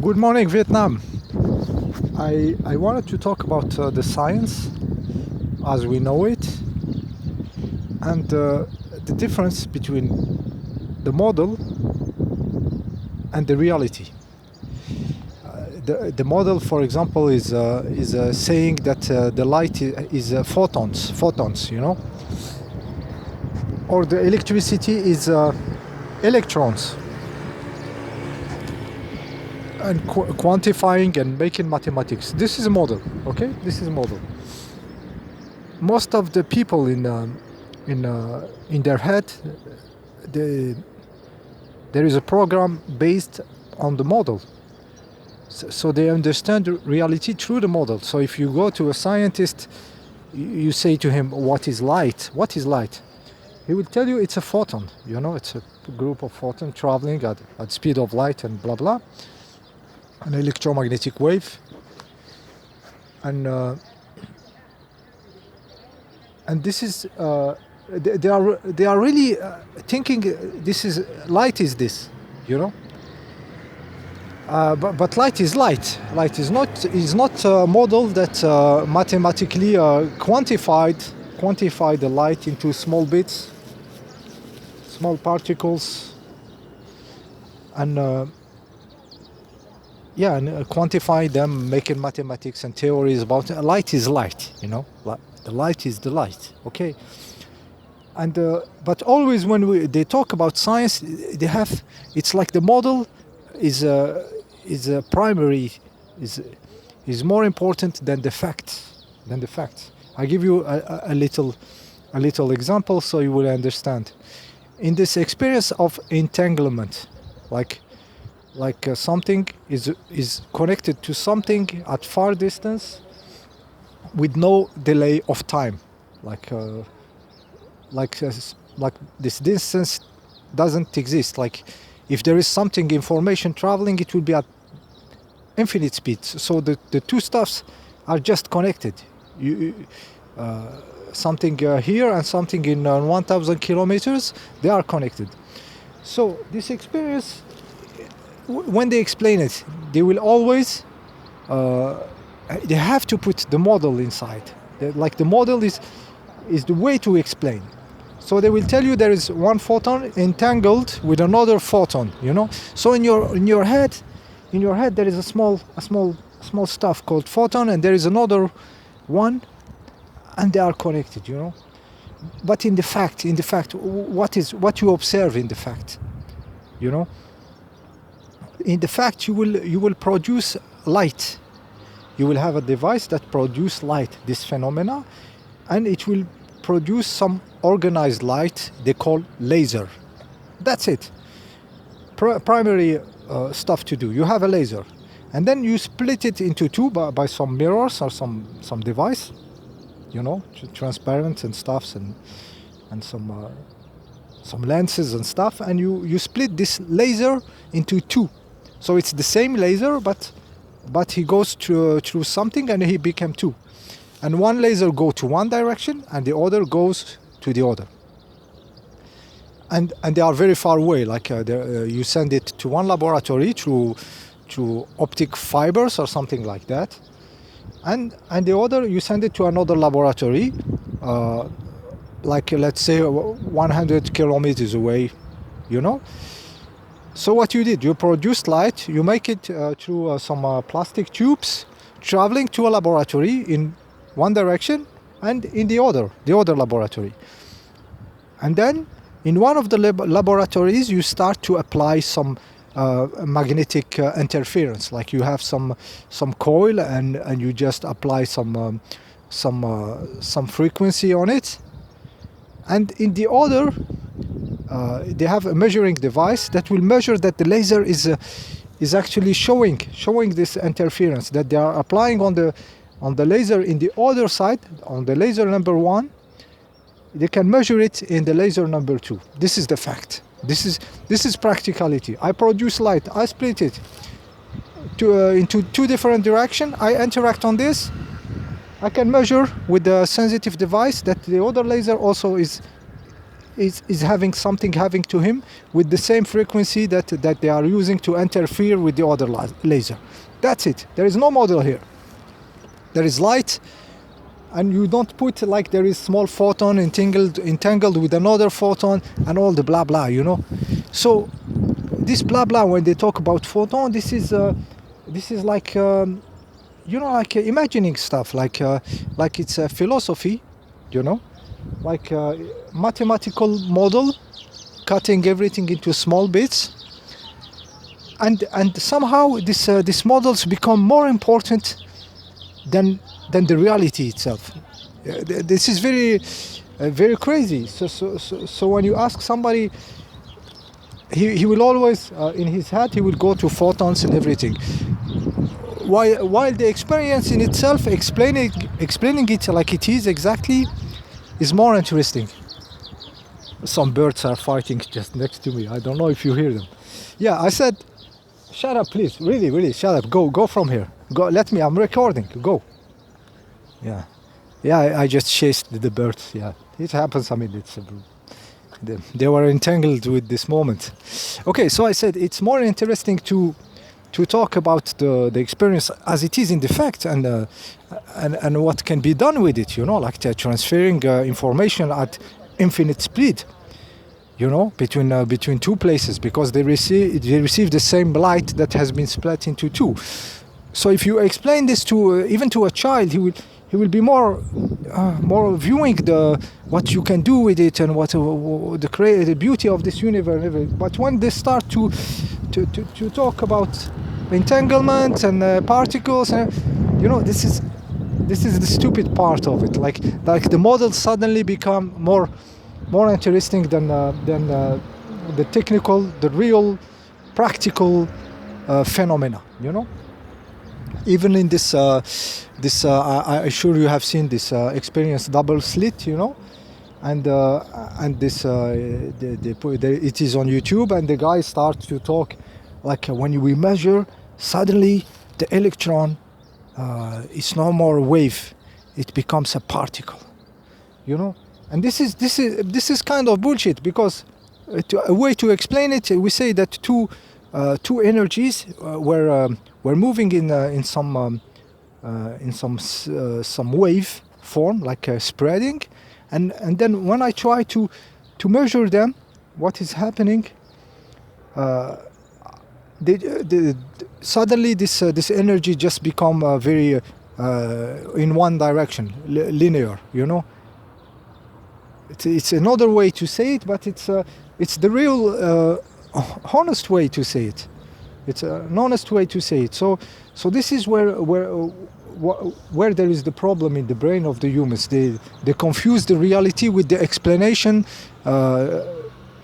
Good morning, Vietnam. I wanted to talk about the science as we know it and the difference between the model and the reality. The model, for example, is saying that the light is photons, or the electricity is electrons, and quantifying and making mathematics. This is a model, okay? This is a model. Most of the people in their head, there is a program based on the model. So they understand reality through the model. So if you go to a scientist, you say to him, what is light? What is light? He will tell you it's a photon. It's a group of photons traveling at speed of light and blah, blah. An electromagnetic wave. And this is, they are really thinking this is, light is this, But light is light. Light is not a model that mathematically quantified the light into small bits, small particles, and quantify them, making mathematics and theories about it. Light is light, The light is the light, okay. And but always when they talk about science, it's like the model is a primary, is more important than the facts. I give you a little example so you will understand. In this experience of entanglement, like something is connected to something at far distance with no delay of time, like this distance doesn't exist. Like if there is something, information traveling, it will be at infinite speed. So the two stuffs are just connected. Something here and something in 1,000 kilometers, they are connected. So this experience, when they explain it, they will always they have to put the model inside. The model is the way to explain. So they will tell you there is one photon entangled with another photon, So in your head there is a small stuff called photon, and there is another one, and they are connected, But in the fact, what you observe in the fact, In the fact, you will produce light. You will have a device that produces light, this phenomena, and it will produce some organized light they call laser. That's it. Primary stuff to do. You have a laser, and then you split it into two by some mirrors or some device, transparent and stuffs and some lenses and stuff, and you split this laser into two. So it's the same laser, but he goes through something and he became two. And one laser go to one direction and the other goes to the other. And they are very far away. Like you send it to one laboratory through optic fibers or something like that, and the other you send it to another laboratory, like let's say 100 kilometers away, So what you did, you produced light, you make it through some plastic tubes, traveling to a laboratory in one direction and in the other laboratory. And then in one of the laboratories, you start to apply some magnetic interference, like you have some coil and you just apply some frequency on it. And in the other, they have a measuring device that will measure that the laser is actually showing this interference that they are applying on the laser in the other side, on the laser number 1. They can measure it in the laser number 2. This is the fact. This is practicality. I produce light. I split it into two different directions. I interact on this. I can measure with the sensitive device that the other laser also is is having something having to him with the same frequency that they are using to interfere with the other laser. That's it. There is no model here. There is light, and you don't put like there is small photon entangled with another photon and all the blah blah, you know. So this blah blah, when they talk about photon, this is like you know, like imagining stuff, like it's a philosophy, you know, like a mathematical model, cutting everything into small bits, and somehow these models become more important than the reality itself. This is very crazy. So when you ask somebody, he will always in his head he will go to photons and everything. While the experience in itself, explaining it like it is exactly, is more interesting. Some birds are fighting just next to me. I don't know if you hear them. Yeah, I said, shut up, please. Really, shut up. Go from here. Go. Let me. I'm recording. Go. Yeah. I just chased the birds. Yeah, it happens. I mean, they were entangled with this moment. Okay, so I said it's more interesting to talk about the experience as it is in the fact, and what can be done with it, you know, like transferring information at infinite speed, you know, between two places, because they receive the same light that has been split into two. So if you explain this to even to a child, he will be more viewing what you can do with it and what the beauty of this universe and everything. But when they start to talk about entanglement and particles, and you know, this is the stupid part of it. Like the models suddenly become more interesting than the technical, the real, practical phenomena. You know, even in this I'm sure you have seen this experience, double slit. You know, and this it is on YouTube, and the guy starts to talk like when we measure, suddenly the electron is no more a wave, it becomes a particle, you know. And this is kind of bullshit, because a way to explain it, we say that two energies were moving in some wave form, like spreading, and then when I try to measure them, what is happening? Suddenly this energy just become very in one direction, linear, you know. It's another way to say it, but it's the real honest way to say it. It's an honest way to say it. So this is where there is the problem in the brain of the humans. They confuse the reality with the explanation,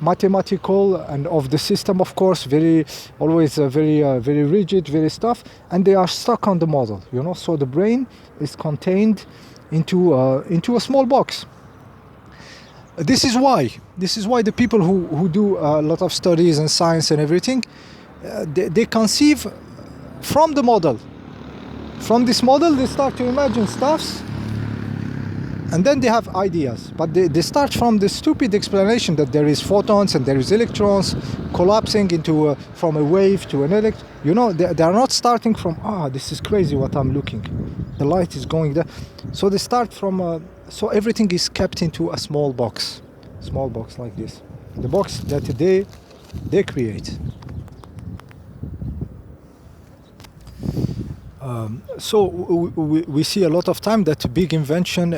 mathematical and of the system, of course, always very rigid, very stuff, and they are stuck on the model, you know. So the brain is contained into a small box. This is why the people who do a lot of studies and science and everything, they conceive from the model. From this model, they start to imagine stuffs, and then they have ideas. But they start from the stupid explanation that there is photons and there is electrons collapsing into from a wave to an electron. You know, they are not starting from, this is crazy what I'm looking. The light is going there. So they start from, so everything is kept into a small box like this. The box that they create. So we see a lot of time that big invention,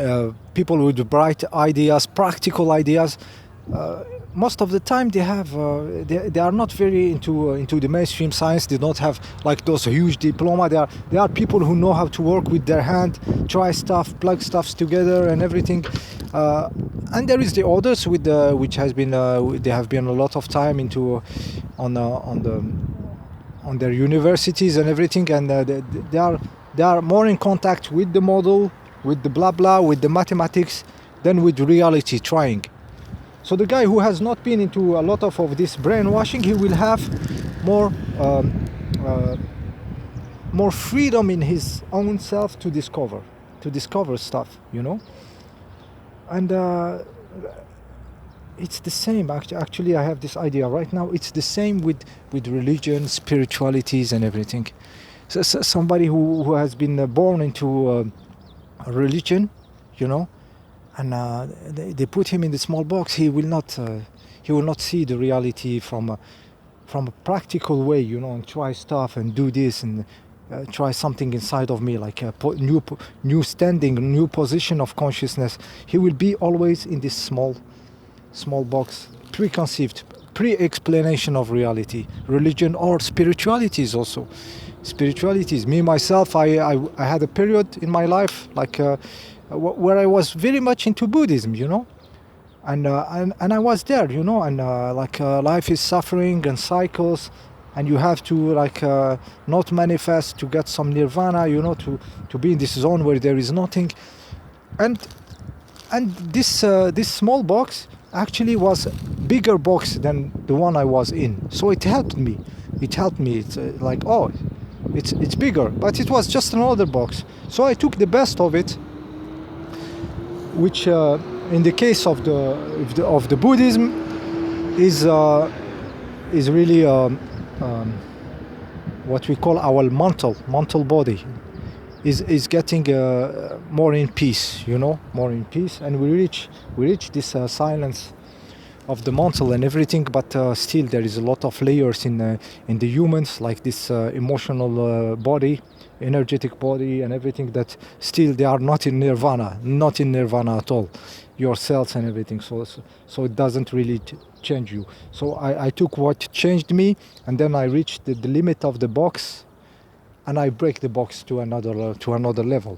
people with bright ideas, practical ideas, most of the time they have they are not very into the mainstream science. They don't have like those huge diploma. They are people who know how to work with their hand, try stuff, plug stuffs together and everything. And there is the others with which has been they have been a lot of time into on their universities and everything, and they are more in contact with the model, with the blah blah, with the mathematics, than with reality trying. So the guy who has not been into a lot of this brainwashing, he will have more freedom in his own self to discover stuff, you know. And it's the same. Actually, I have this idea right now. It's the same with religion, spiritualities, and everything. So somebody who has been born into a religion, you know, and they put him in the small box. He will not see the reality from a practical way, you know, and try stuff and do this and try something inside of me, like a new standing, new position of consciousness. He will be always in this small box, preconceived, pre-explanation of reality, religion or spiritualities also. Spiritualities. Me myself, I had a period in my life like where I was very much into Buddhism, you know, and I was there, you know, and life is suffering and cycles, and you have to not manifest to get some nirvana, you know, to be in this zone where there is nothing, and this small box actually was a bigger box than the one I was in, so it helped me. It's it's bigger, but it was just another box. So I took the best of it, which in the case of the Buddhism is really what we call our mental body is getting more in peace, you know, more in peace, and we reach this silence of the mental and everything, but still there is a lot of layers in the humans, like this emotional body, energetic body, and everything, that still they are not in nirvana at all, your cells and everything. So it doesn't really change you. So I took what changed me, and then I reached the limit of the box, and I break the box to another level.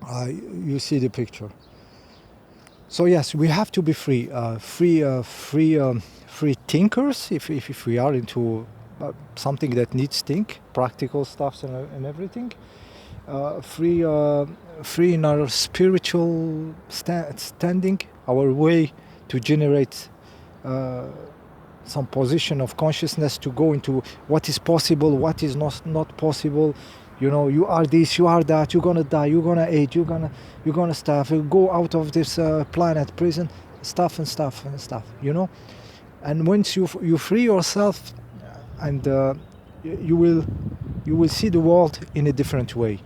You see the picture. So yes, we have to be free thinkers. If we are into something that needs think, practical stuff and everything, free in our spiritual standing, our way to generate some position of consciousness, to go into what is possible, what is not possible. You know, you are this, you are that, you're gonna die, you're gonna age, you're gonna stuff, you go out of this planet, prison, stuff, you know. And once you free yourself, and you will see the world in a different way.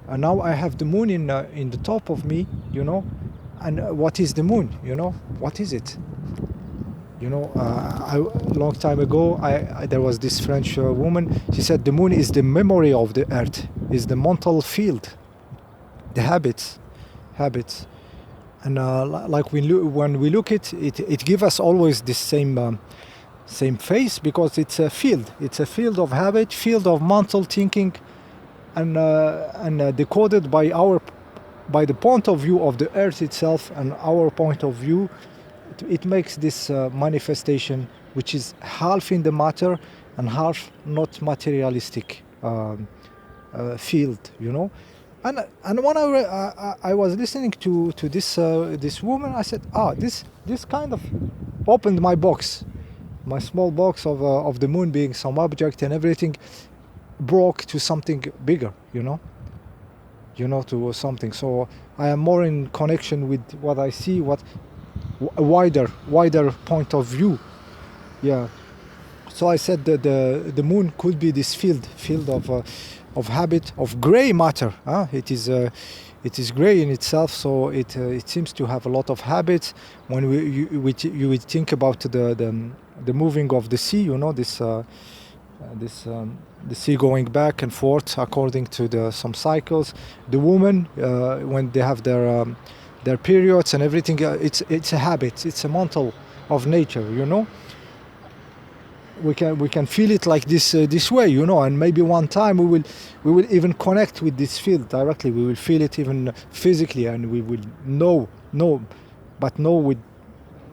And now I have the moon in the top of me, you know. And what is the moon? You know, what is it? You know, a long time ago, there was this French woman. She said the moon is the memory of the earth, is the mental field, the habits, and like when we look at it, it gives us always the same face, because it's a field of habit, field of mental thinking, and decoded by the point of view of the earth itself and our point of view. It makes this manifestation, which is half in the matter and half not materialistic field, you know. And when I was listening to this woman, I said, this kind of opened my box, my small box of the moon being some object and everything, broke to something bigger, you know, to something. So I am more in connection with what I see, what a wider point of view. Yeah. So I said that the moon could be this field of habit, of gray matter. It is gray in itself, so it seems to have a lot of habits. When you would think about the moving of the sea, you know, the sea going back and forth according to some cycles. The woman, when they have their periods and everything, it's a habit, it's a mental of nature, you know. We can feel it like this way, you know, and maybe one time we will even connect with this field directly. We will feel it even physically, and we will know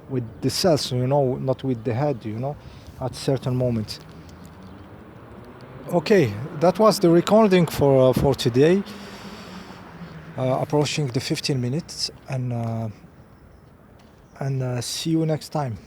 with the cells, you know, not with the head, you know, at certain moments. Okay, that was the recording for today. Approaching the 15 minutes, and see you next time.